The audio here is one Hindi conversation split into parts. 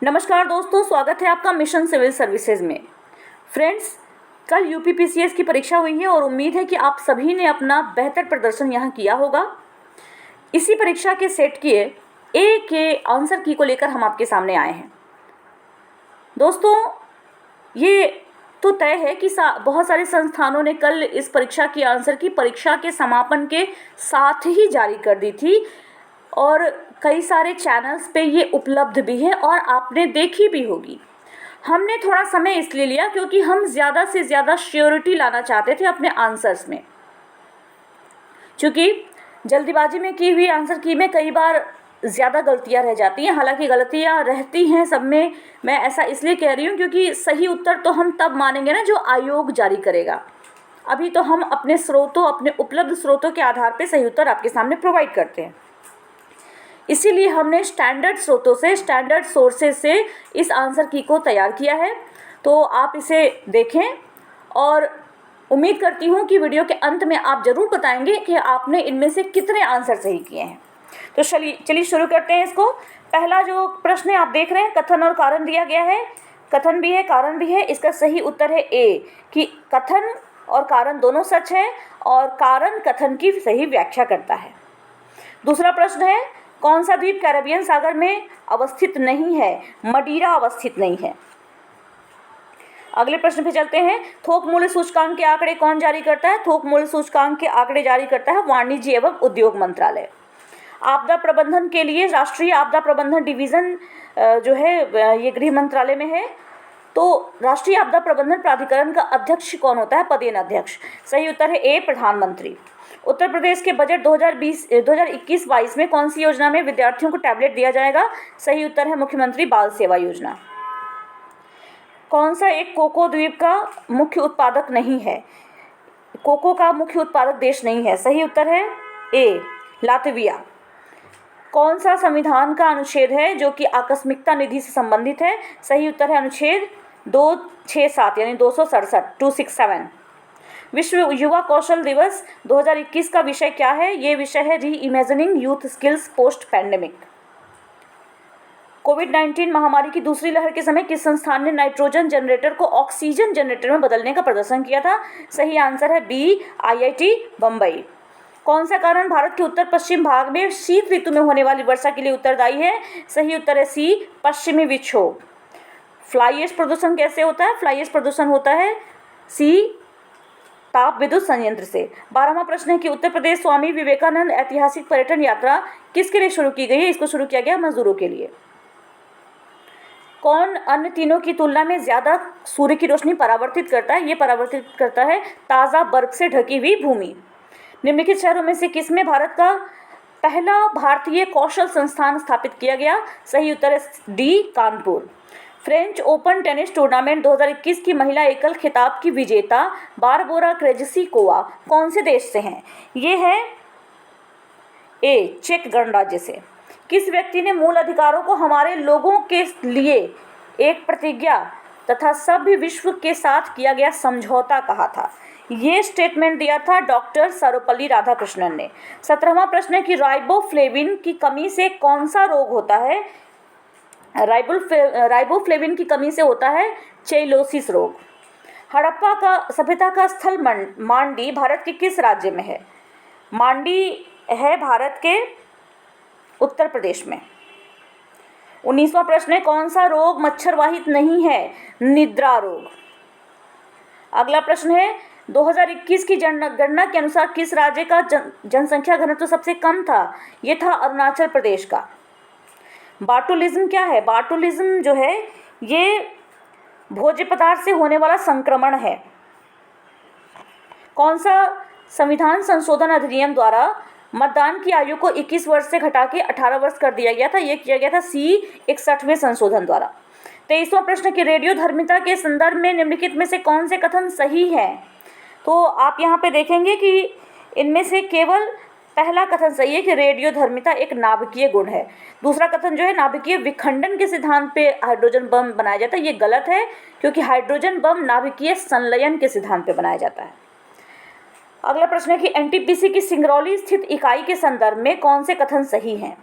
नमस्कार दोस्तों, स्वागत है आपका मिशन सिविल सर्विसेज में। फ्रेंड्स, कल यूपीपीसीएस की परीक्षा हुई है और उम्मीद है कि आप सभी ने अपना बेहतर प्रदर्शन यहाँ किया होगा। इसी परीक्षा के सेट किए ए के आंसर की को लेकर हम आपके सामने आए हैं। दोस्तों, ये तो तय है कि बहुत सारे संस्थानों ने कल इस परीक्षा की आंसर की परीक्षा के समापन के साथ ही जारी कर दी थी और कई सारे चैनल्स पे ये उपलब्ध भी है और आपने देखी भी होगी। हमने थोड़ा समय इसलिए लिया क्योंकि हम ज़्यादा से ज़्यादा श्योरिटी लाना चाहते थे अपने आंसर्स में। क्योंकि जल्दीबाजी में की हुई आंसर की में कई बार ज़्यादा गलतियां रह जाती हैं। हालांकि गलतियां रहती हैं सब में, मैं ऐसा इसलिए कह रही हूँ क्योंकि सही उत्तर तो हम तब मानेंगे ना जो आयोग जारी करेगा। अभी तो हम अपने उपलब्ध स्रोतों के आधार पर सही उत्तर आपके सामने प्रोवाइड करते हैं। इसीलिए हमने स्टैंडर्ड स्रोतों से, स्टैंडर्ड सोर्सेज से इस आंसर की को तैयार किया है। तो आप इसे देखें और उम्मीद करती हूँ कि वीडियो के अंत में आप ज़रूर बताएंगे कि आपने इनमें से कितने आंसर सही किए हैं। तो चलिए शुरू करते हैं इसको। पहला जो प्रश्न आप देख रहे हैं, कथन और कारण दिया गया है। कथन भी है, कारण भी है। इसका सही उत्तर है ए, कि कथन और कारण दोनों सच है और कारण कथन की सही व्याख्या करता है। दूसरा प्रश्न है, कौन सा द्वीप कैरेबियन सागर में अवस्थित नहीं है? मडीरा अवस्थित नहीं है। अगले प्रश्न पे चलते हैं। थोक मूल्य सूचकांक के आंकड़े कौन जारी करता है? थोक मूल्य सूचकांक के आंकड़े जारी करता है वाणिज्य एवं उद्योग मंत्रालय। आपदा प्रबंधन के लिए राष्ट्रीय आपदा प्रबंधन डिवीज़न जो है ये गृह मंत्रालय में है। तो राष्ट्रीय आपदा प्रबंधन प्राधिकरण का अध्यक्ष कौन होता है? पदेन अध्यक्ष। सही उत्तर है ए, प्रधानमंत्री। उत्तर प्रदेश के बजट 2021-22 में कौन सी योजना में विद्यार्थियों को टैबलेट दिया जाएगा? सही उत्तर है मुख्यमंत्री बाल सेवा योजना। कौन सा एक कोको द्वीप का मुख्य उत्पादक नहीं है? कोको का मुख्य उत्पादक देश नहीं है। सही उत्तर है ए, लातविया। कौन सा संविधान का अनुच्छेद है जो कि आकस्मिकता निधि से संबंधित है? सही उत्तर है अनुच्छेद 267 यानी 267। विश्व युवा कौशल दिवस 2021 का विषय क्या है? ये विषय है reimagining youth skills post pandemic. कोविड-19 महामारी की दूसरी लहर के समय किस संस्थान ने नाइट्रोजन जनरेटर को ऑक्सीजन जनरेटर में बदलने का प्रदर्शन किया था? सही आंसर है बी, IIT बम्बई। कौन सा कारण भारत के उत्तर पश्चिम भाग में शीत ऋतु में होने वाली वर्षा के लिए उत्तरदायी है? सही उत्तर है सी, पश्चिमी विक्षोभ। फ्लाई ऐश प्रदूषण कैसे होता है? फ्लाई ऐश प्रदूषण होता है सी, ताप विद्युत संयंत्र से। 12वां प्रश्न है कि उत्तर प्रदेश स्वामी विवेकानंद ऐतिहासिक पर्यटन यात्रा किसके लिए शुरू की गई है? इसको शुरू किया गया मजदूरों के लिए। कौन अन्य तीनों की तुलना में ज़्यादा सूर्य की रोशनी परावर्तित करता है? ये परावर्तित करता है ताज़ा बर्फ से ढकी हुई भूमि। निम्नलिखित शहरों में से किसमें भारत का पहला भारतीय कौशल संस्थान स्थापित किया गया? सही उत्तर है D, Kanpur. French open tennis tournament 2021 की महिला एकल खिताब की विजेता बारबोरा क्रेजिसिकोवा कौन से देश से हैं? ये है ए, चेक गणराज्य से। किस व्यक्ति ने मूल अधिकारों को हमारे लोगों के लिए एक प्रतिज्ञा तथा सभ्य विश्व के साथ किया गया समझौता कहा था? ये स्टेटमेंट दिया था डॉक्टर सर्वपल्ली राधाकृष्णन ने। 17वां प्रश्न है कि राइबोफ्लेविन की कमी से कौन सा रोग होता है? राइबोफ्लेविन की कमी से होता है चेलोसिस रोग। हड़प्पा का सभ्यता का स्थल मांडी भारत के किस राज्य में है? मांडी है भारत के उत्तर प्रदेश में। 19वां प्रश्न है, कौन सा रोग मच्छर वाहित नहीं है? निद्रा रोग। अगला प्रश्न है, 2021 की जनगणना के अनुसार किस राज्य का जनसंख्या घनत्व सबसे कम था? ये था अरुणाचल प्रदेश का। बाटुलिज्म क्या है? बाटुलिज्म जो है ये भोज्य पदार्थ से होने वाला संक्रमण है। कौन सा संविधान संशोधन अधिनियम द्वारा मतदान की आयु को 21 वर्ष से घटा के 18 वर्ष कर दिया गया था? ये किया गया था सी, 61वें संशोधन द्वारा। 23वां प्रश्न की रेडियो धर्मिता के संदर्भ में निम्नलिखित में से कौन से कथन सही है? तो आप यहाँ पे देखेंगे कि इनमें से केवल पहला कथन सही है कि रेडियो धर्मिता एक नाभिकीय गुण है। दूसरा कथन जो है नाभिकीय विखंडन के सिद्धांत पे हाइड्रोजन बम बनाया जाता है, ये गलत है क्योंकि हाइड्रोजन बम नाभिकीय संलयन के सिद्धांत पे बनाया जाता है। अगला प्रश्न है कि एनटीपीसी की सिंगरौली स्थित इकाई के संदर्भ में कौन से कथन सही हैं?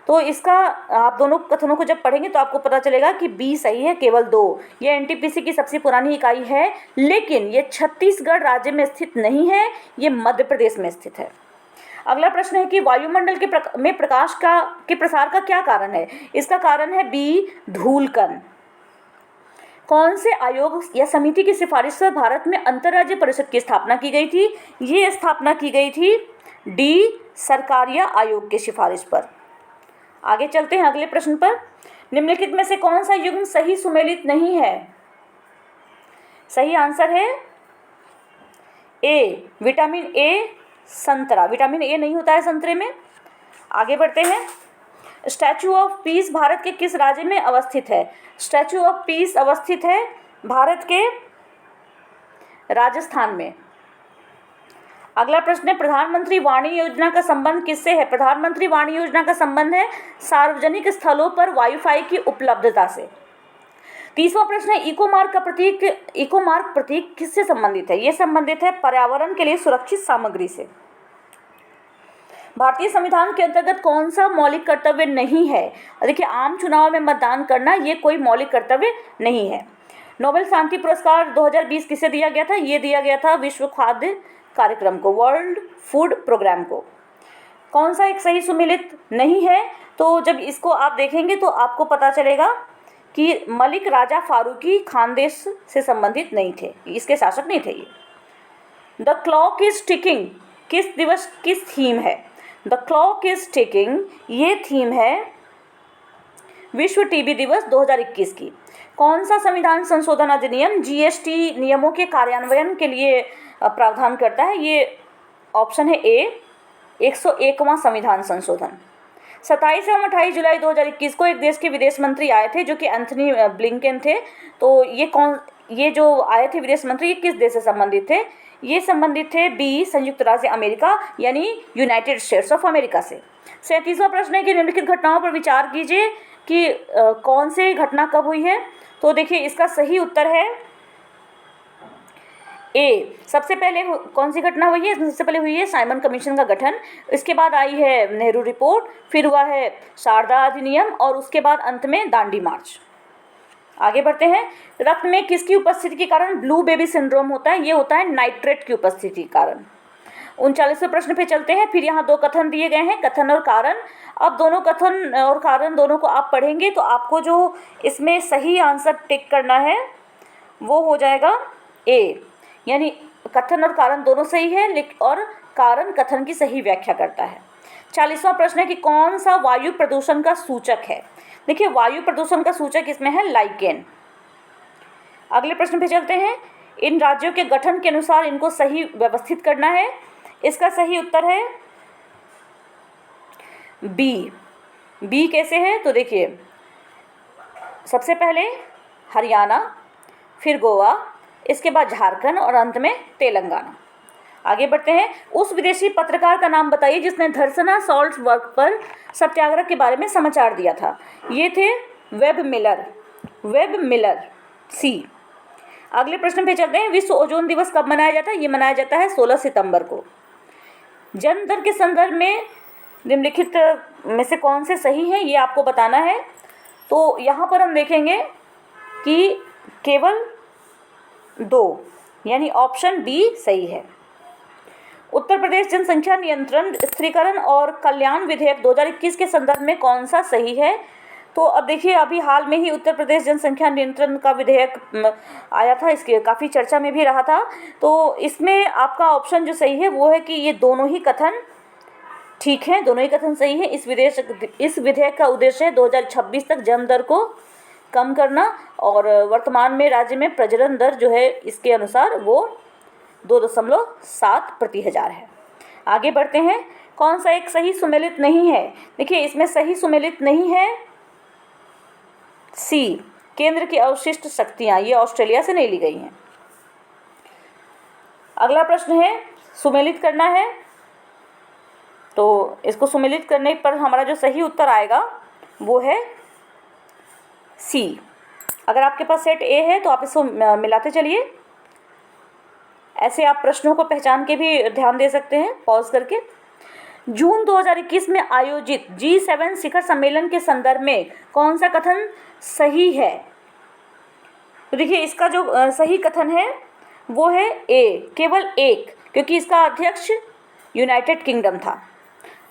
तो इसका आप दोनों कथनों को जब पढ़ेंगे तो आपको पता चलेगा कि बी सही है, केवल 2। ये एनटीपीसी की सबसे पुरानी इकाई है, लेकिन ये छत्तीसगढ़ राज्य में स्थित नहीं है, ये मध्य प्रदेश में स्थित है। अगला प्रश्न है कि वायुमंडल में प्रकाश के प्रसार का क्या कारण है? इसका कारण है बी, धूलकण। कौन से आयोग या समिति की सिफारिश पर भारत में अंतर्राज्यीय परिषद की स्थापना की गई थी? ये स्थापना की गई थी डी, सरकारिया आयोग की सिफारिश पर। आगे चलते हैं अगले प्रश्न पर। निम्नलिखित में से कौन सा युग्म सही सुमेलित नहीं है? सही आंसर है ए, विटामिन ए, संतरा। विटामिन ए नहीं होता है संतरे में। आगे बढ़ते हैं। स्टैचू ऑफ पीस भारत के किस राज्य में अवस्थित है? स्टैचू ऑफ पीस अवस्थित है भारत के राजस्थान में। अगला प्रश्न है, प्रधानमंत्री वाणी योजना का संबंध किससे है? प्रधानमंत्री वाणी योजना का संबंध है सार्वजनिक स्थलों पर वाईफाई की उपलब्धता से। तीसवां प्रश्न है, इको मार्क प्रतीक किससे संबंधित है? यह संबंधित है पर्यावरण के लिए सुरक्षित सामग्री से। भारतीय संविधान के अंतर्गत कौन सा मौलिक कर्तव्य नहीं है? देखिए, आम चुनाव में मतदान करना ये कोई मौलिक कर्तव्य नहीं है। नोबेल शांति पुरस्कार 2020 किसे दिया गया था? ये दिया गया था विश्व खाद्य कार्यक्रम को, वर्ल्ड फूड प्रोग्राम को। कौन सा एक सही सुमेलित नहीं है? तो जब इसको आप देखेंगे तो आपको पता चलेगा कि मलिक राजा फारूकी खानदेश से संबंधित नहीं थे, इसके शासक नहीं थे ये। द क्लॉक इज टिकिंग किस दिवस किस थीम है? द क्लॉक इज टिकिंग ये थीम है विश्व टीबी दिवस 2021 की। कौन सा संविधान संशोधन अधिनियम जीएसटी नियमों के कार्यान्वयन के लिए प्रावधान करता है? ये ऑप्शन है ए, 101वां संविधान संशोधन। 27 एवं 28 जुलाई 2021 को एक देश के विदेश मंत्री आए थे जो कि एंथनी ब्लिंकन थे। तो ये जो आए थे विदेश मंत्री, ये किस देश से संबंधित थे? ये संबंधित थे बी, संयुक्त राज्य अमेरिका यानी यूनाइटेड स्टेट्स ऑफ अमेरिका से। 37वां प्रश्न है कि निम्नलिखित घटनाओं पर विचार कीजिए कि कौन सी घटना कब हुई है? तो देखिए, इसका सही उत्तर है ए। सबसे पहले कौन सी घटना हुई है? सबसे पहले हुई है साइमन कमीशन का गठन, इसके बाद आई है नेहरू रिपोर्ट, फिर हुआ है शारदा अधिनियम और उसके बाद अंत में दांडी मार्च। आगे बढ़ते हैं। रक्त में किसकी उपस्थिति के कारण ब्लू बेबी सिंड्रोम होता है? ये होता है नाइट्रेट की उपस्थिति के कारण। 39वें प्रश्न पे चलते हैं। फिर यहाँ दो कथन दिए गए हैं, कथन और कारण। अब दोनों कथन और कारण दोनों को आप पढ़ेंगे तो आपको जो इसमें सही आंसर टिक करना है वो हो जाएगा ए, यानी कथन और कारण दोनों सही है और कारण कथन की सही व्याख्या करता है। 40वां प्रश्न है कि कौन सा वायु प्रदूषण का सूचक है? देखिए, वायु प्रदूषण का सूचक इसमें है लाइकेन। अगले प्रश्न पे चलते हैं। इन राज्यों के गठन के अनुसार इनको सही व्यवस्थित करना है। इसका सही उत्तर है बी। बी कैसे है? तो देखिए, सबसे पहले हरियाणा, फिर गोवा, इसके बाद झारखंड और अंत में तेलंगाना। आगे बढ़ते हैं। उस विदेशी पत्रकार का नाम बताइए जिसने धरसना सॉल्ट वर्क पर सत्याग्रह के बारे में समाचार दिया था। ये थे वेब मिलर सी। अगले प्रश्न पे चलते हैं। विश्व ओजोन दिवस कब मनाया जाता है? ये मनाया जाता है 16 सितंबर को। जन्म दर के संदर्भ में निम्नलिखित में से कौन से सही हैं, ये आपको बताना है। तो यहाँ पर हम देखेंगे कि केवल 2, यानी ऑप्शन बी सही है। उत्तर प्रदेश जनसंख्या नियंत्रण, स्थिरीकरण और कल्याण विधेयक 2021 के संदर्भ में कौन सा सही है? तो अब देखिए, अभी हाल में ही उत्तर प्रदेश जनसंख्या नियंत्रण का विधेयक आया था, इसके काफ़ी चर्चा में भी रहा था। तो इसमें आपका ऑप्शन जो सही है वो है कि ये दोनों ही कथन ठीक हैं, दोनों ही कथन सही है। इस विधेयक का उद्देश्य है 2026 तक जन्म दर को कम करना और वर्तमान में राज्य में प्रजनन दर जो है इसके अनुसार वो 2.7 प्रति हज़ार है। आगे बढ़ते हैं। कौन सा एक सही सुमेलित नहीं है? देखिए, इसमें सही सुमेलित नहीं है सी, केंद्र की अवशिष्ट शक्तियाँ, ये ऑस्ट्रेलिया से नहीं ली गई हैं। अगला प्रश्न है, सुमेलित करना है, तो इसको सुमेलित करने पर हमारा जो सही उत्तर आएगा वो है सी। अगर आपके पास सेट ए है तो आप इसको मिलाते चलिए। ऐसे आप प्रश्नों को पहचान के भी ध्यान दे सकते हैं पॉज करके। जून 2021 में आयोजित G7 शिखर सम्मेलन के संदर्भ में कौन सा कथन सही है? तो देखिए इसका जो सही कथन है वो है ए, केवल एक, क्योंकि इसका अध्यक्ष यूनाइटेड किंगडम था।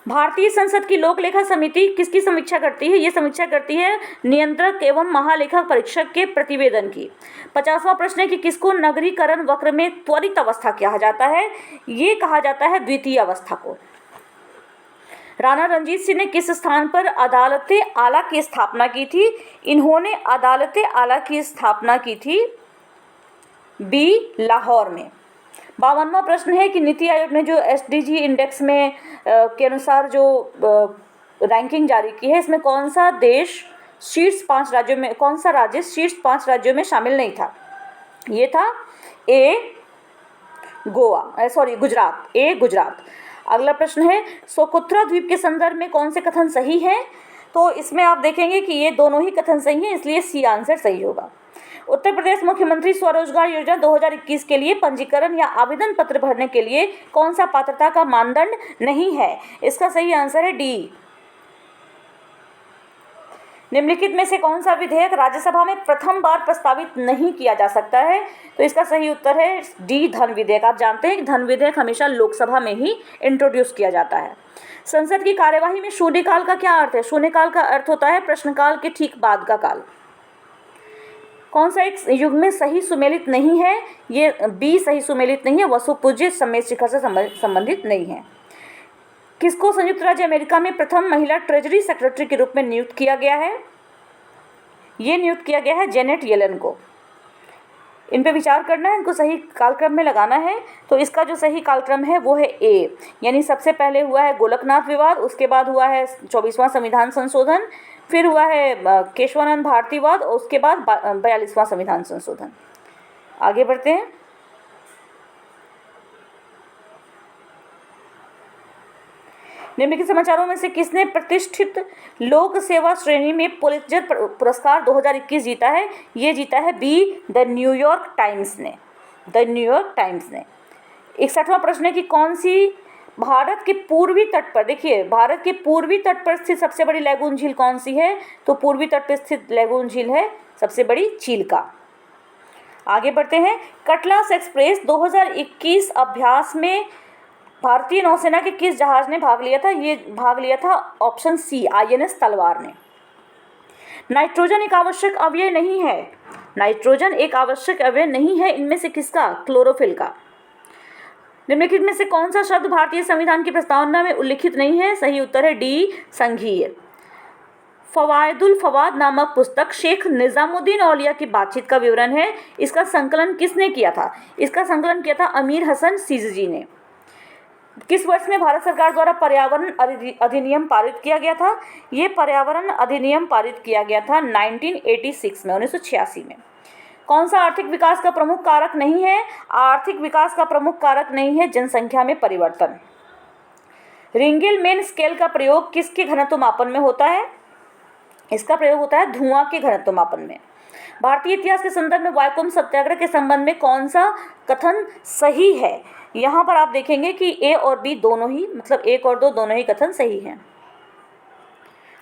भारतीय संसद की लोक लेखा समिति किसकी समीक्षा करती है? ये समीक्षा करती है नियंत्रक एवं महालेखा परीक्षक के प्रतिवेदन की। 50वां प्रश्न है कि किसको नगरीकरण वक्र में त्वरित अवस्था कहा जाता है? ये कहा जाता है द्वितीय अवस्था को। राणा रणजीत सिंह ने किस स्थान पर अदालते आला की स्थापना की थी? इन्होंने अदालते आला की स्थापना की थी बी, लाहौर में। 52वां प्रश्न है कि नीति आयोग ने जो SDG इंडेक्स में के अनुसार जो रैंकिंग जारी की है, इसमें कौन सा देश शीर्ष 5 राज्यों में, कौन सा राज्य शीर्ष 5 राज्यों में शामिल नहीं था? ये था ए, गुजरात, ए गुजरात। अगला प्रश्न है सोकोत्रा द्वीप के संदर्भ में कौन से कथन सही हैं? तो इसमें आप देखेंगे कि ये दोनों ही कथन सही हैं, इसलिए सी आंसर सही होगा। उत्तर प्रदेश मुख्यमंत्री स्वरोजगार योजना 2021 के लिए पंजीकरण या आवेदन पत्र भरने के लिए कौन सा पात्रता का मानदंड नहीं है? इसका सही आंसर है डी। निम्नलिखित में से कौन सा विधेयक राज्यसभा में प्रथम बार प्रस्तावित नहीं किया जा सकता है? तो इसका सही उत्तर है डी, धन विधेयक। आप जानते हैं कि धन विधेयक हमेशा लोकसभा में ही इंट्रोड्यूस किया जाता है। संसद की कार्यवाही में शून्यकाल का क्या अर्थ है? शून्यकाल का अर्थ होता है प्रश्नकाल के ठीक बाद का काल। कौन सा एक युग में सही सुमेलित नहीं है? ये बी, सही सुमेलित नहीं है, वसुपूज्य समेत शिखर से संबंधित नहीं है। किसको संयुक्त राज्य अमेरिका में प्रथम महिला ट्रेजरी सेक्रेटरी के रूप में नियुक्त किया गया है? ये नियुक्त किया गया है जेनेट येलन को। इन पे विचार करना है, इनको सही कालक्रम में लगाना है। तो इसका जो सही कालक्रम है वो है ए, यानी सबसे पहले हुआ है गोलकनाथ विवाद, उसके बाद हुआ है 24वां संविधान संशोधन, फिर हुआ है केशवानंद भारतीवाद और उसके बाद 42वां संविधान संशोधन। आगे बढ़ते हैं। निम्नलिखित समाचारों में से किसने प्रतिष्ठित लोक सेवा श्रेणी में पुलित्जर पुरस्कार 2021 जीता है? ये जीता है बी, द न्यूयॉर्क टाइम्स ने। द न्यूयॉर्क टाइम्स ने। 61वां प्रश्न है कि कौन सी भारत के पूर्वी तट पर, देखिए भारत के पूर्वी तट पर स्थित सबसे बड़ी लैगून झील कौन सी है? तो पूर्वी तट पर स्थित लैगून झील है सबसे बड़ी चिल्का। आगे बढ़ते हैं। कटलास एक्सप्रेस 2021 अभ्यास में भारतीय नौसेना के किस जहाज ने भाग लिया था? ये भाग लिया था ऑप्शन सी, INS तलवार ने। नाइट्रोजन एक आवश्यक अवयव नहीं है। नाइट्रोजन एक आवश्यक अवयव नहीं है, इनमें से किसका? क्लोरोफिल का। निम्नलिखित में से कौन सा शब्द भारतीय संविधान की प्रस्तावना में उल्लिखित नहीं है? सही उत्तर है डी, संघीय। फवायदुल फवाद नामक पुस्तक शेख निजामुद्दीन औलिया की बातचीत का विवरण है। इसका संकलन किसने किया था? इसका संकलन किया था अमीर हसन सिजजी ने। किस वर्ष में भारत सरकार द्वारा पर्यावरण अधिनियम पारित किया गया था? ये पर्यावरण अधिनियम पारित किया गया था 1986 में, 1986 में। कौन सा आर्थिक विकास का प्रमुख कारक नहीं है? आर्थिक विकास का प्रमुख कारक नहीं है जनसंख्या में परिवर्तन। रिंगेलमेन स्केल का प्रयोग किसके घनत्व मापन में होता है? इसका प्रयोग होता है धुआं के घनत्व मापन में। भारतीय इतिहास के संदर्भ में वायकोम सत्याग्रह के संबंध में कौन सा कथन सही है? यहाँ पर आप देखेंगे कि ए और बी दोनों ही, मतलब 1 और 2 दोनों ही कथन सही हैं।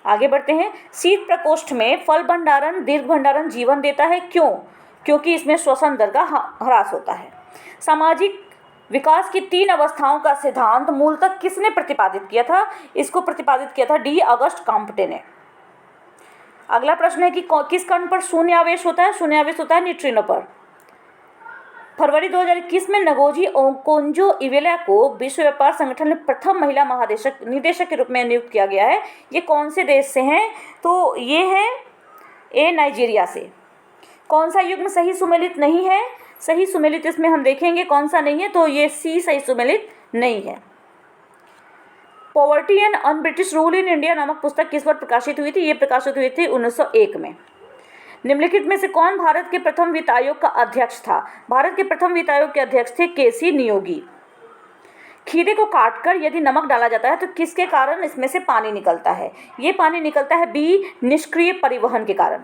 आगे बढ़ते हैं। शीत प्रकोष्ठ में फल भंडारण दीर्घ भंडारण जीवन देता है, क्यों? क्योंकि इसमें श्वसन दर का ह्रास होता है। सामाजिक विकास की 3 अवस्थाओं का सिद्धांत मूलतः किसने प्रतिपादित किया था? इसको प्रतिपादित किया था डी, अगस्ट काम्पटे ने। अगला प्रश्न है कि किस कण पर शून्य आवेश होता है? शून्य आवेश होता है न्यूट्रिनो पर। फरवरी 2021 में नगोजी ओकोंजो इवेला को विश्व व्यापार संगठन में प्रथम महिला निदेशक के रूप में नियुक्त किया गया है। ये कौन से देश से हैं? तो ये है ए, नाइजीरिया से। कौन सा युग्म सही सुमेलित नहीं है? सही सुमेलित इसमें हम देखेंगे कौन सा नहीं है, तो ये सी, सही सुमेलित नहीं है। Poverty and un British rule in India नामक पुस्तक किस वर्ष प्रकाशित हुई थी? ये प्रकाशित हुई थी 1901 में। निम्नलिखित में से कौन भारत के प्रथम वित्त आयोग का अध्यक्ष था? भारत के प्रथम वित्त आयोग के अध्यक्ष थे केसी नियोगी। खीरे को काटकर यदि नमक डाला जाता है तो किसके कारण इसमें से पानी निकलता है? ये पानी निकलता है बी, निष्क्रिय परिवहन के कारण।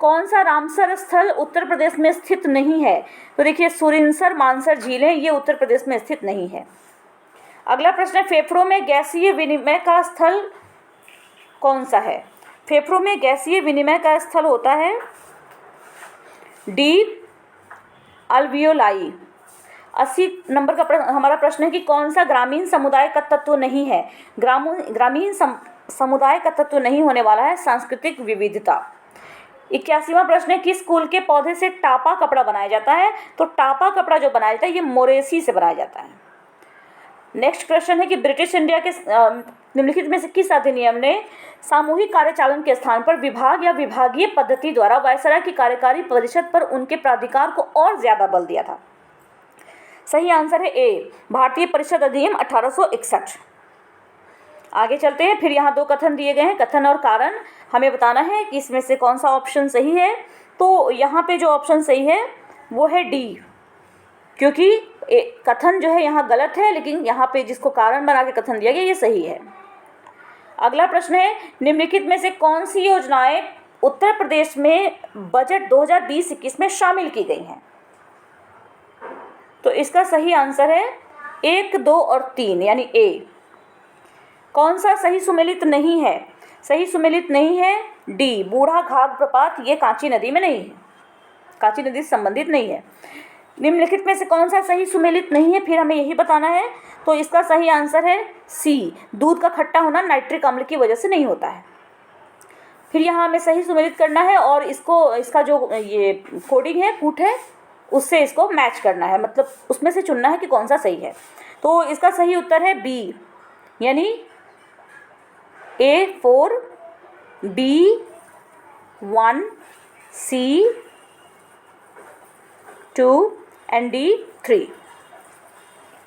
कौन सा रामसर स्थल उत्तर प्रदेश में स्थित नहीं है? तो देखिए सुरिनसर मानसर झीलें ये उत्तर प्रदेश में स्थित नहीं है। अगला प्रश्न है, फेफड़ों में गैसीय विनिमय का स्थल कौन सा है? फेफड़ों में गैसीय विनिमय का स्थल होता है डी, अल्वियोलाई। 80 नंबर का हमारा प्रश्न है कि कौन सा ग्रामीण समुदाय का तत्व नहीं है? ग्रामीण समुदाय का तत्व नहीं होने वाला है सांस्कृतिक विविधता। 81वां प्रश्न है, किस कुल के पौधे से टापा कपड़ा बनाया जाता है? तो टापा कपड़ा जो बनाया जाता है ये मोरेसी से बनाया जाता है। नेक्स्ट क्वेश्चन है कि ब्रिटिश इंडिया के निम्नलिखित में से किस अधिनियम ने सामूहिक कार्यचालन के स्थान पर विभाग या विभागीय पद्धति द्वारा वायसराय की कार्यकारी परिषद पर उनके प्राधिकार को और ज्यादा बल दिया था? सही आंसर है ए, भारतीय परिषद अधिनियम 1861। आगे चलते हैं। फिर यहाँ 2 कथन दिए गए हैं, कथन और कारण। हमें बताना है कि इसमें से कौन सा ऑप्शन सही है। तो यहाँ पे जो ऑप्शन सही है वो है डी, क्योंकि कथन जो है यहाँ गलत है, लेकिन यहाँ पे जिसको कारण बना के कथन दिया गया ये सही है। अगला प्रश्न है, निम्नलिखित में से कौन सी योजनाएं उत्तर प्रदेश में बजट 2020-21 में शामिल की गई हैं? तो इसका सही आंसर है 1, 2 और 3 यानी ए। कौन सा सही सुमेलित नहीं है? सही सुमेलित नहीं है डी, बूढ़ा घाघ प्रपात, ये कांची नदी में नहीं है, कांची नदी से संबंधित नहीं है। निम्नलिखित में से कौन सा सही सुमेलित नहीं है, फिर हमें यही बताना है। तो इसका सही आंसर है सी, दूध का खट्टा होना नाइट्रिक अम्ल की वजह से नहीं होता है। फिर यहाँ हमें सही सुमेलित करना है और इसका जो ये कोडिंग है, कूट है, उससे इसको मैच करना है, मतलब उसमें से चुनना है कि कौन सा सही है। तो इसका सही उत्तर है बी, यानी A4, B1, C2 and D3।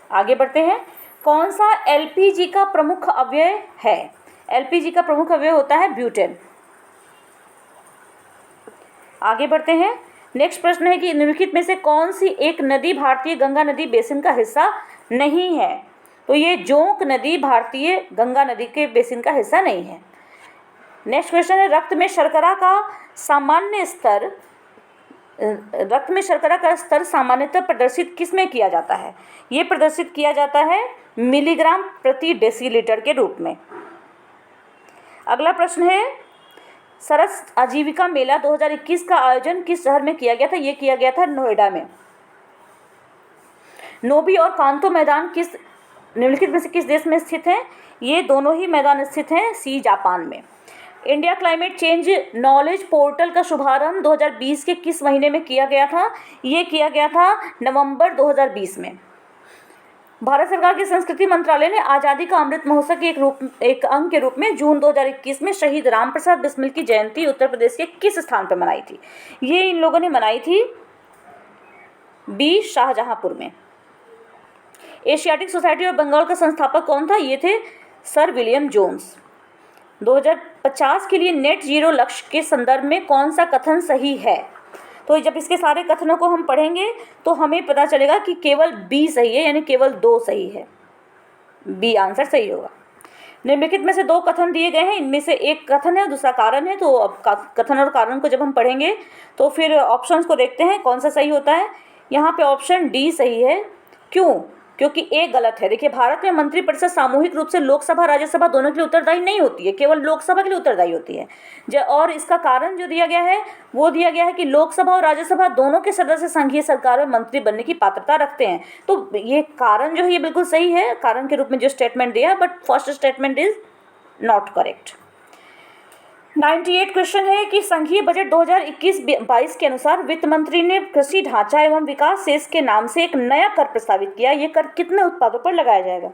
आगे बढ़ते हैं। कौन सा एलपीजी का प्रमुख अवयव है? एलपीजी का प्रमुख अवयव होता है ब्यूटेन। आगे बढ़ते हैं। नेक्स्ट प्रश्न है कि निम्नलिखित में से कौन सी एक नदी भारतीय गंगा नदी बेसिन का हिस्सा नहीं है? तो ये जोंक नदी भारतीय गंगा नदी के बेसिन का हिस्सा नहीं है। नेक्स्ट क्वेश्चन है, रक्त में शर्करा का स्तर सामान्यतः प्रदर्शित किस में किया जाता है? ये प्रदर्शित किया जाता है मिलीग्राम प्रति डेसीलीटर के रूप में। अगला प्रश्न है, सरस आजीविका मेला 2021 का आयोजन किस शहर में किया गया था? ये किया गया था नोएडा में। नोबी और कांतो मैदान निम्नलिखित में से किस देश में स्थित हैं? ये दोनों ही मैदान स्थित हैं सी, जापान में। India climate change knowledge portal का शुभारंभ 2020 के किस महीने में किया गया था? ये किया गया था नवंबर 2020 में। भारत सरकार के संस्कृति मंत्रालय ने आज़ादी का अमृत महोत्सव के एक अंग के रूप में जून 2021 में शहीद राम प्रसाद बिस्मिल की जयंती उत्तर प्रदेश के किस स्थान पर मनाई थी? ये इन लोगों ने मनाई थी बी, शाहजहांपुर में। एशियाटिक सोसाइटी ऑफ बंगाल का संस्थापक कौन था? ये थे सर विलियम जोन्स। 2050 के लिए नेट जीरो लक्ष्य के संदर्भ में कौन सा कथन सही है? तो जब इसके सारे कथनों को हम पढ़ेंगे तो हमें पता चलेगा कि केवल बी सही है, यानी केवल 2 सही है। बी आंसर सही होगा। निम्नलिखित में से 2 कथन दिए गए हैं, इनमें से एक कथन है, दूसरा कारण है। तो अब कथन और कारण को जब हम पढ़ेंगे तो फिर ऑप्शंस को देखते हैं कौन सा सही होता है। यहाँ पे ऑप्शन डी सही है। क्यों? क्योंकि ए गलत है। देखिए, भारत में मंत्रिपरिषद सामूहिक रूप से लोकसभा राज्यसभा दोनों के लिए उत्तरदायी नहीं होती है, केवल लोकसभा के लिए उत्तरदायी होती है। और इसका कारण जो दिया गया है वो दिया गया है कि लोकसभा और राज्यसभा दोनों के सदस्य संघीय सरकार में मंत्री बनने की पात्रता रखते हैं। तो ये कारण जो है ये बिल्कुल सही है, कारण के रूप में जो स्टेटमेंट दिया, but first statement is not correct. 98 question है कि संघीय बजट 2021-22 के अनुसार वित्त मंत्री ने कृषि ढांचा एवं विकास सेस के नाम से एक नया कर प्रस्तावित किया। ये कर कितने उत्पादों पर लगाया जाएगा?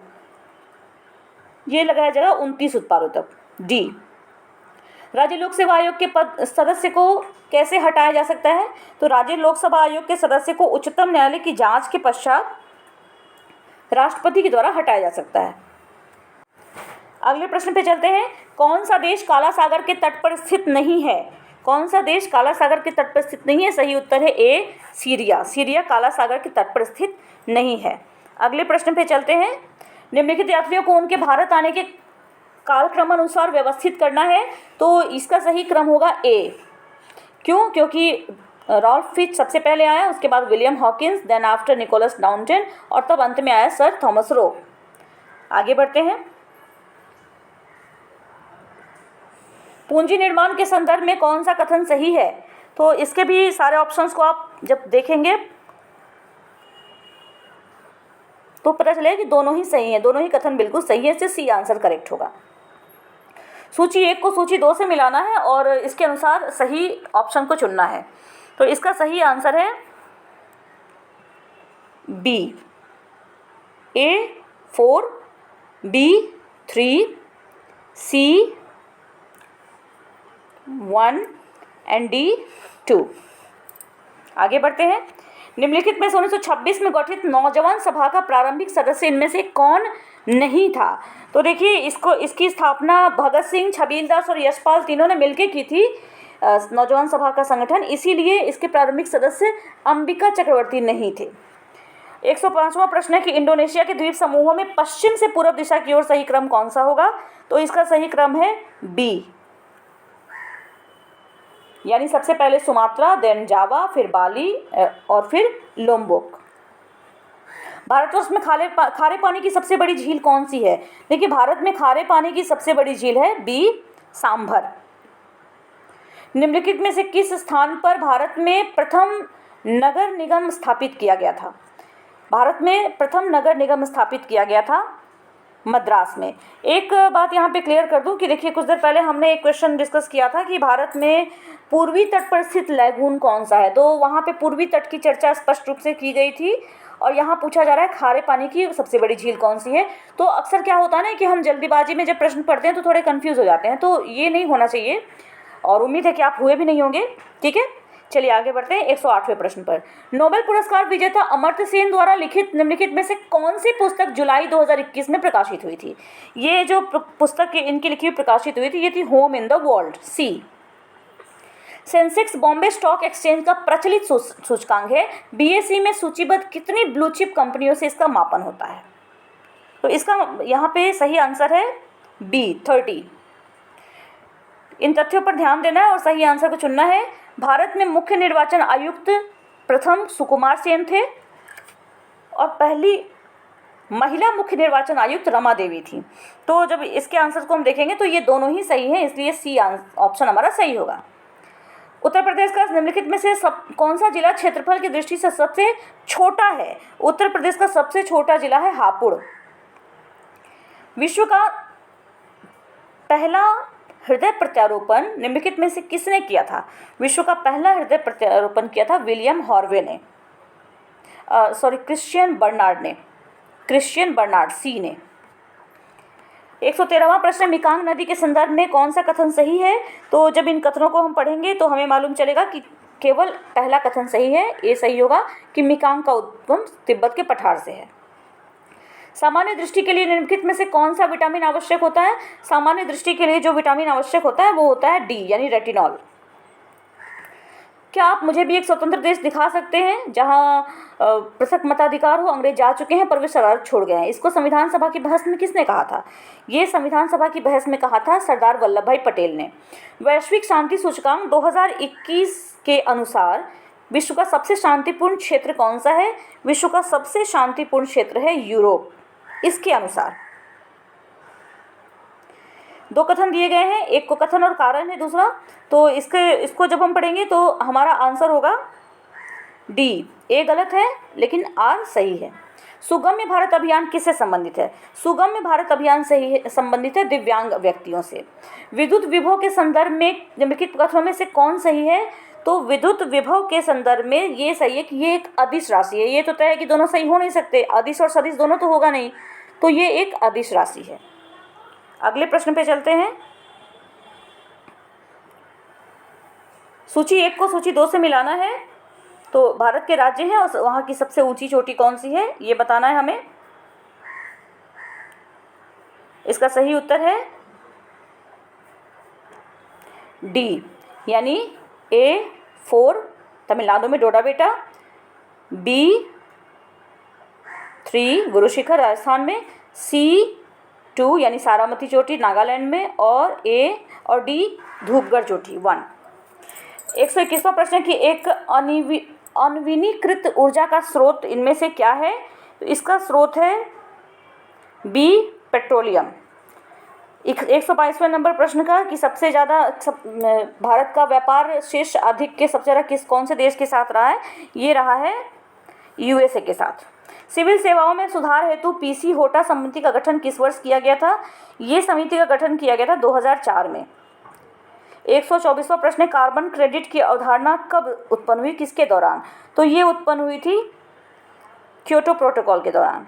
ये लगाया जाएगा 29 उत्पादों तक। डी, राज्य लोक सेवा आयोग के पद सदस्य को कैसे हटाया जा सकता है? तो राज्य लोक सेवा आयोग के सदस्य को उच्चतम न्यायालय की जांच के पश्चात राष्ट्रपति के द्वारा हटाया जा सकता है। अगले प्रश्न पे चलते हैं। कौन सा देश काला सागर के तट पर स्थित नहीं है? कौन सा देश काला सागर के तट पर स्थित नहीं है? सही उत्तर है ए, सीरिया। सीरिया काला सागर के तट पर स्थित नहीं है। अगले प्रश्न पे चलते हैं। निम्नलिखित यात्रियों को उनके भारत आने के कालक्रम अनुसार व्यवस्थित करना है। तो इसका सही क्रम होगा ए। क्यों? क्योंकि रॉल्फ फिच सबसे पहले आया, उसके बाद William Hawkins, then after Nicholas Downton, और तब अंत में आया सर थॉमस रो। आगे बढ़ते हैं। पूंजी निर्माण के संदर्भ में कौन सा कथन सही है? तो इसके भी सारे ऑप्शंस को आप जब देखेंगे तो पता चलेगा कि दोनों ही सही हैं, दोनों ही कथन बिल्कुल सही है, इससे सी आंसर करेक्ट होगा। सूची 1 को सूची 2 से मिलाना है और इसके अनुसार सही ऑप्शन को चुनना है। तो इसका सही आंसर है B, A4, B3, C1 and D2। आगे बढ़ते हैं। निम्नलिखित में से 1926 में गठित नौजवान सभा का प्रारंभिक सदस्य इनमें से कौन नहीं था? तो देखिए, इसकी स्थापना भगत सिंह, छबीलदास और यशपाल तीनों ने मिलकर की थी, नौजवान सभा का संगठन, इसीलिए इसके प्रारंभिक सदस्य अंबिका चक्रवर्ती नहीं थे। 105वां प्रश्न है कि इंडोनेशिया के द्वीप समूहों में पश्चिम से पूर्व दिशा की ओर सही क्रम कौन सा होगा? तो इसका सही क्रम है बी, यानी सबसे पहले सुमात्रा, देन जावा, फिर बाली और फिर लोम्बोक। भारतवर्ष में खारे पानी की सबसे बड़ी झील कौन सी है? देखिए, भारत में खारे पानी की सबसे बड़ी झील है बी, सांभर। निम्नलिखित में से किस स्थान पर भारत में प्रथम नगर निगम स्थापित किया गया था? भारत में प्रथम नगर निगम स्थापित किया गया था मद्रास में। एक बात यहाँ पे क्लियर कर दूं कि देखिए, कुछ देर पहले हमने एक क्वेश्चन डिस्कस किया था कि भारत में पूर्वी तट पर स्थित लैगून कौन सा है, तो वहाँ पे पूर्वी तट की चर्चा स्पष्ट रूप से की गई थी और यहाँ पूछा जा रहा है खारे पानी की सबसे बड़ी झील कौन सी है। तो अक्सर क्या होता है ना कि हम जल्दीबाजी में जब प्रश्न पढ़ते हैं तो थोड़े कन्फ्यूज़ हो जाते हैं, तो ये नहीं होना चाहिए और उम्मीद है कि आप हुए भी नहीं होंगे। ठीक है, चलिए आगे बढ़ते हैं 108वें प्रश्न पर। नोबेल पुरस्कार विजेता अमर्त्य सेन द्वारा लिखित निम्नलिखित में से कौन सी पुस्तक जुलाई 2021 में प्रकाशित हुई थी? ये जो पुस्तक इनकी लिखी हुई प्रकाशित हुई थी, ये थी home in the world, C. Sensex Bombay stock exchange का प्रचलित सूचकांक है, बीएसई में सूचीबद्ध कितनी ब्लू चिप कंपनियों से इसका मापन होता है? तो इसका यहाँ पे सही आंसर है बी, 30। इन तथ्यों पर ध्यान देना है और सही आंसर को चुनना है। भारत में मुख्य निर्वाचन आयुक्त प्रथम सुकुमार सेन थे और पहली महिला मुख्य निर्वाचन आयुक्त रमा देवी थी। तो जब इसके आंसर को हम देखेंगे तो ये दोनों ही सही हैं, इसलिए सी ऑप्शन हमारा सही होगा। उत्तर प्रदेश का निम्नलिखित में से कौन सा जिला क्षेत्रफल की दृष्टि से सबसे छोटा है? उत्तर प्रदेश का सबसे छोटा जिला है हापुड़। विश्व का पहला हृदय प्रत्यारोपण निम्नलिखित में से किसने किया था? विश्व का पहला हृदय प्रत्यारोपण किया था विलियम हॉर्वे ने, क्रिश्चियन बर्नार्ड सी ने। 113वां प्रश्न, मिकांग नदी के संदर्भ में कौन सा कथन सही है? तो जब इन कथनों को हम पढ़ेंगे तो हमें मालूम चलेगा कि केवल पहला कथन सही है, ये सही होगा कि मिकांग का उद्गम तिब्बत के पठार से है। सामान्य दृष्टि के लिए निम्नलिखित में से कौन सा विटामिन आवश्यक होता है? सामान्य दृष्टि के लिए जो विटामिन आवश्यक होता है वो होता है डी, यानी रेटिनॉल। क्या आप मुझे भी एक स्वतंत्र देश दिखा सकते हैं जहां पृथक मताधिकार हो, अंग्रेज जा चुके हैं पर वे शरारत छोड़ गए हैं? इसको संविधान सभा की बहस में किसने कहा था? ये संविधान सभा की बहस में कहा था सरदार वल्लभ भाई पटेल ने। वैश्विक शांति सूचकांक 2021 के अनुसार विश्व का सबसे शांतिपूर्ण क्षेत्र कौन सा है? विश्व का सबसे शांतिपूर्ण क्षेत्र है यूरोप, इसके अनुसार। दो कथन दिए गए हैं, एक को कथन और कारण है दूसरा, तो इसको जब हम पढ़ेंगे तो हमारा आंसर होगा डी। ए गलत है लेकिन आर सही है। सुगम्य भारत अभियान किससे संबंधित है? सुगम्य भारत अभियान से संबंधित है दिव्यांग व्यक्तियों से। विद्युत विभव के संदर्भ में निम्नलिखित कथनों में से कौन सही है? तो विद्युत विभव के संदर्भ में ये सही है कि ये एक अदिश राशि है। ये तो तय है कि दोनों सही हो नहीं सकते, अदिश और सदिश दोनों तो होगा नहीं, तो ये एक अदिश राशि है। अगले प्रश्न पे चलते हैं। सूची 1 को सूची 2 से मिलाना है। तो भारत के राज्य हैं और वहाँ की सबसे ऊंची चोटी कौन सी है ये बताना है हमें। इसका सही उत्तर है डी, यानी A4 तमिलनाडु में डोडाबेटा, B3 गुरु शिखर राजस्थान में, C2 यानी सारामती चोटी नागालैंड में, और A और D धूपगढ़ चोटी 1। 121वां प्रश्न की एक अनविनीकृत ऊर्जा का स्रोत इनमें से क्या है? तो इसका स्रोत है बी, पेट्रोलियम। 122वें नंबर प्रश्न का कि सबसे ज़्यादा भारत का व्यापार शीर्ष अधिक के सबसे ज़्यादा कौन से देश के साथ रहा है, ये रहा है यूएसए के साथ। सिविल सेवाओं में सुधार हेतु पीसी होटा समिति का गठन किस वर्ष किया गया था? ये समिति का गठन किया गया था 2004 में। 124वां प्रश्न, कार्बन क्रेडिट की अवधारणा कब उत्पन्न हुई, किसके दौरान? तो ये उत्पन्न हुई थी क्योटो प्रोटोकॉल के दौरान।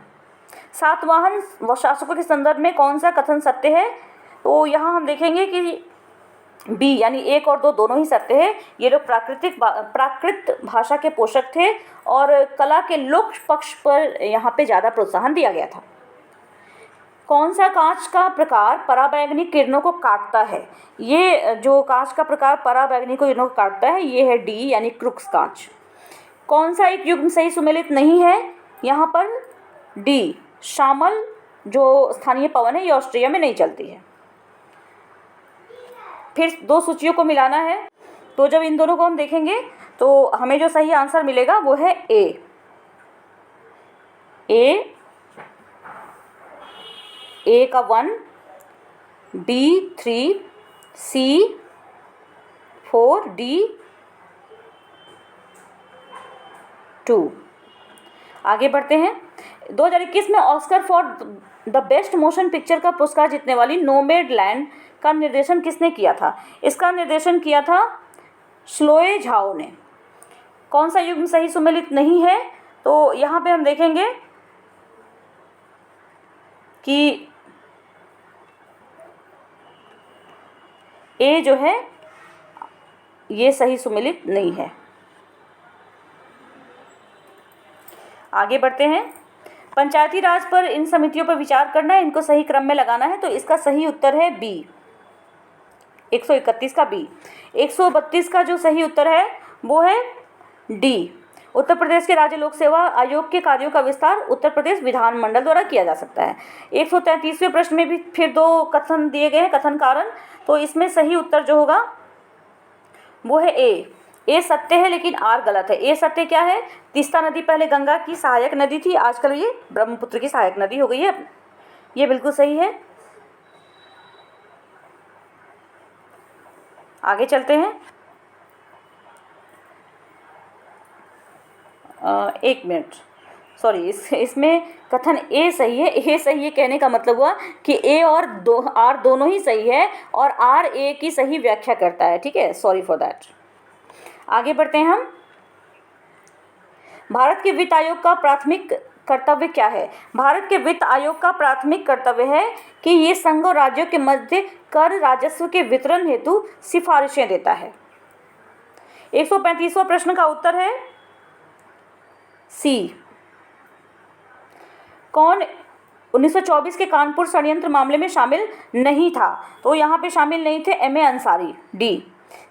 सातवाहन शासकों के संदर्भ में कौन सा कथन सत्य है? तो यहाँ हम देखेंगे कि बी यानी 1 और 2 दोनों ही सत्य है। ये लोग प्राकृत भाषा के पोषक थे और कला के लोक पक्ष पर यहाँ पे ज़्यादा प्रोत्साहन दिया गया था। कौन सा कांच का प्रकार पराबैंगनी किरणों को काटता है? ये जो कांच का प्रकार पराबैंगनी किरणों को काटता है ये है डी यानी क्रुक्स कांच। कौन सा एक युग्म सही सुमेलित नहीं है? यहाँ पर डी शामल जो स्थानीय पवन है ये ऑस्ट्रिया में नहीं चलती है। फिर 2 सूचियों को मिलाना है, तो जब इन दोनों को हम देखेंगे तो हमें जो सही आंसर मिलेगा वो है ए का 1, बी 3, सी 4, डी 2। आगे बढ़ते हैं। 2021 में Oscar for the best motion picture का पुरस्कार जीतने वाली नोमैडलैंड का निर्देशन किसने किया था? इसका निर्देशन किया था श्लोए झाओ ने। कौन सा युग्म सही सुमेलित नहीं है? तो यहाँ पे हम देखेंगे कि ए जो है ये सही सुमेलित नहीं है। आगे बढ़ते हैं। पंचायती राज पर इन समितियों पर विचार करना है, इनको सही क्रम में लगाना है, तो इसका सही उत्तर है बी 131 का बी। 132 का जो सही उत्तर है वो है डी उत्तर प्रदेश के राज्य लोक सेवा आयोग के कार्यों का विस्तार उत्तर प्रदेश विधानमंडल द्वारा किया जा सकता है। 133वें प्रश्न में भी फिर 2 कथन दिए गए हैं, कथन कारण, तो इसमें सही उत्तर जो होगा वो है ए सत्य है लेकिन आर गलत है। ए सत्य क्या है? तीस्ता नदी पहले गंगा की सहायक नदी थी, आजकल ये ब्रह्मपुत्र की सहायक नदी हो गई है, ये बिल्कुल सही है। आगे चलते हैं। 1 मिनट, सॉरी, इसमें कथन ए सही है। ए सही है कहने का मतलब हुआ कि ए और आर दोनों ही सही है और आर ए की सही व्याख्या करता है, ठीक है, सॉरी फॉर दैट। आगे बढ़ते हैं हम। भारत के वित्त आयोग का प्राथमिक कर्तव्य क्या है? भारत के वित्त आयोग का प्राथमिक कर्तव्य है कि ये संघ और राज्यों के मध्य कर राजस्व के वितरण हेतु सिफारिशें देता है। 135वां प्रश्न का उत्तर है सी। कौन 1924 के कानपुर षड्यंत्र मामले में शामिल नहीं था? तो यहाँ पे शामिल नहीं थे एम ए अंसारी, डी।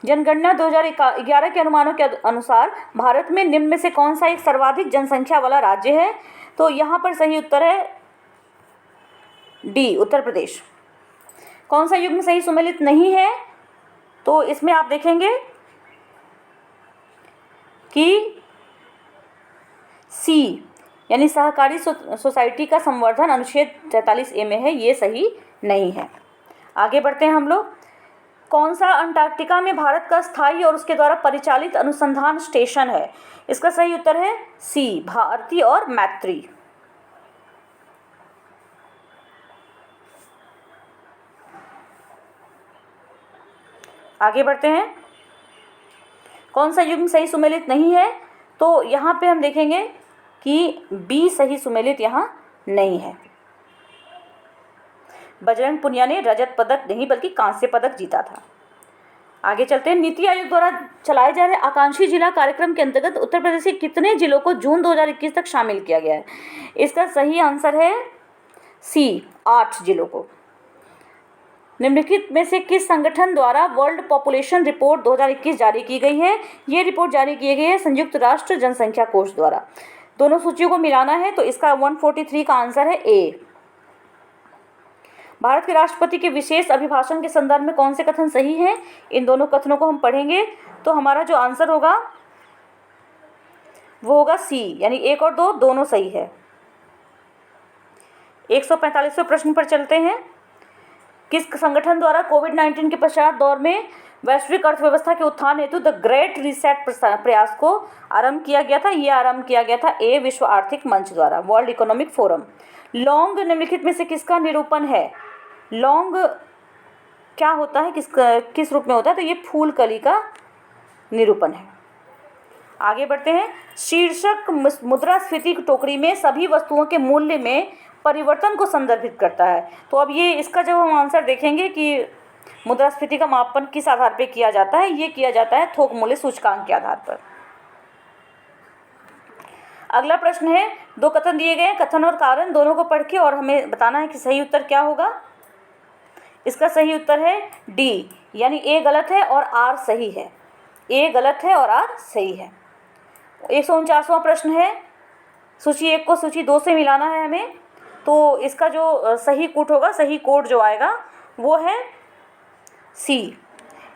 जनगणना 2011 के अनुमानों के अनुसार भारत में निम्न में से कौन सा एक सर्वाधिक जनसंख्या वाला राज्य है? तो यहाँ पर सही उत्तर है डी उत्तर प्रदेश। कौन सा युग्म सही सुमेलित नहीं है? तो इसमें आप देखेंगे कि सी यानी सहकारी सोसाइटी का संवर्धन अनुच्छेद 43A में है, ये सही नहीं है। आगे बढ़ते हैं हम लोग। कौन सा अंटार्कटिका में भारत का स्थायी और उसके द्वारा परिचालित अनुसंधान स्टेशन है? इसका सही उत्तर है सी भारती और मैत्री। आगे बढ़ते हैं। कौन सा युग्म सही सुमेलित नहीं है? तो यहाँ पे हम देखेंगे कि बी सही सुमेलित यहाँ नहीं है। बजरंग पुनिया ने रजत पदक नहीं बल्कि कांस्य पदक जीता था। आगे चलते हैं। नीति आयोग द्वारा चलाए जा रहे आकांक्षी जिला कार्यक्रम के अंतर्गत उत्तर प्रदेश के कितने जिलों को जून 2021 तक शामिल किया गया है? इसका सही आंसर है सी 8 जिलों को। निम्नलिखित में से किस संगठन द्वारा वर्ल्ड पॉपुलेशन रिपोर्ट 2021 जारी की गई है? ये रिपोर्ट जारी की गई है संयुक्त राष्ट्र जनसंख्या कोष द्वारा। दोनों सूचियों को मिलाना है, तो इसका 143 का आंसर है ए। भारत के राष्ट्रपति के विशेष अभिभाषण के संदर्भ में कौन से कथन सही हैं? इन दोनों कथनों को हम पढ़ेंगे तो हमारा जो आंसर होगा वो होगा सी, यानी 1 और 2 दोनों सही है। 145वें प्रश्न पर चलते हैं। किस संगठन द्वारा कोविड-19 के पश्चात दौर में वैश्विक अर्थव्यवस्था के उत्थान हेतु द ग्रेट रीसेट प्रयास को आरंभ किया गया था? ये आरंभ किया गया था ए विश्व आर्थिक मंच द्वारा, वर्ल्ड इकोनॉमिक फोरम। लौंग निम्नलिखित में से किसका निरूपण है? लौंग क्या होता है, किस रूप में होता है? तो ये फूल कली का निरूपण है। आगे बढ़ते हैं। शीर्षक मुद्रास्फीति की टोकरी में सभी वस्तुओं के मूल्य में परिवर्तन को संदर्भित करता है। तो अब ये इसका जब हम आंसर देखेंगे कि मुद्रास्फीति का मापन किस आधार पर किया जाता है, ये किया जाता है थोक मूल्य सूचकांक के आधार पर। अगला प्रश्न है, दो कथन दिए गए हैं, कथन और कारण दोनों को पढ़ के और हमें बताना है कि सही उत्तर क्या होगा। इसका सही उत्तर है डी, यानी ए गलत है और आर सही है। ए गलत है और आर सही है। 149वां प्रश्न है, सूची 1 को सूची 2 से मिलाना है हमें। तो इसका जो सही कोड होगा, सही कोड जो आएगा वो है सी।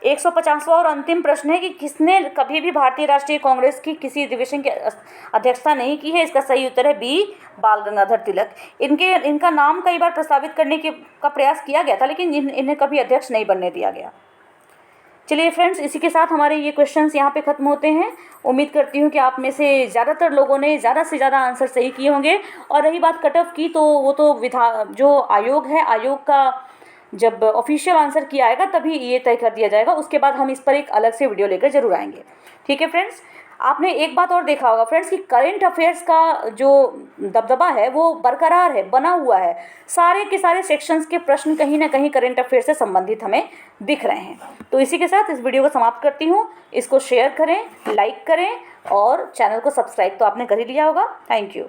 150वां और अंतिम प्रश्न है कि किसने कभी भी भारतीय राष्ट्रीय कांग्रेस की किसी अधिवेशन की अध्यक्षता नहीं की है? इसका सही उत्तर है बी, बाल गंगाधर तिलक। इनका नाम कई बार प्रस्तावित करने का प्रयास किया गया था, लेकिन इन्हें कभी अध्यक्ष नहीं बनने दिया गया। चलिए फ्रेंड्स, इसी के साथ हमारे ये क्वेश्चंस यहाँ पे ख़त्म होते हैं। उम्मीद करती हूँ कि आप में से ज़्यादातर लोगों ने ज़्यादा से ज़्यादा आंसर सही किए होंगे। और रही बात कट ऑफ की, तो वो तो जो आयोग है, आयोग का जब ऑफिशियल आंसर किया आएगा तभी ये तय कर दिया जाएगा। उसके बाद हम इस पर एक अलग से वीडियो लेकर जरूर आएंगे। ठीक है फ्रेंड्स, आपने एक बात और देखा होगा फ्रेंड्स कि करेंट अफेयर्स का जो दबदबा है वो बरकरार है, बना हुआ है। सारे के सारे सेक्शंस के प्रश्न कहीं ना कहीं करेंट अफेयर से संबंधित हमें दिख रहे हैं। तो इसी के साथ इस वीडियो को समाप्त करती हूँ। इसको शेयर करें, लाइक करें और चैनल को सब्सक्राइब तो आपने कर ही लिया होगा। Thank you.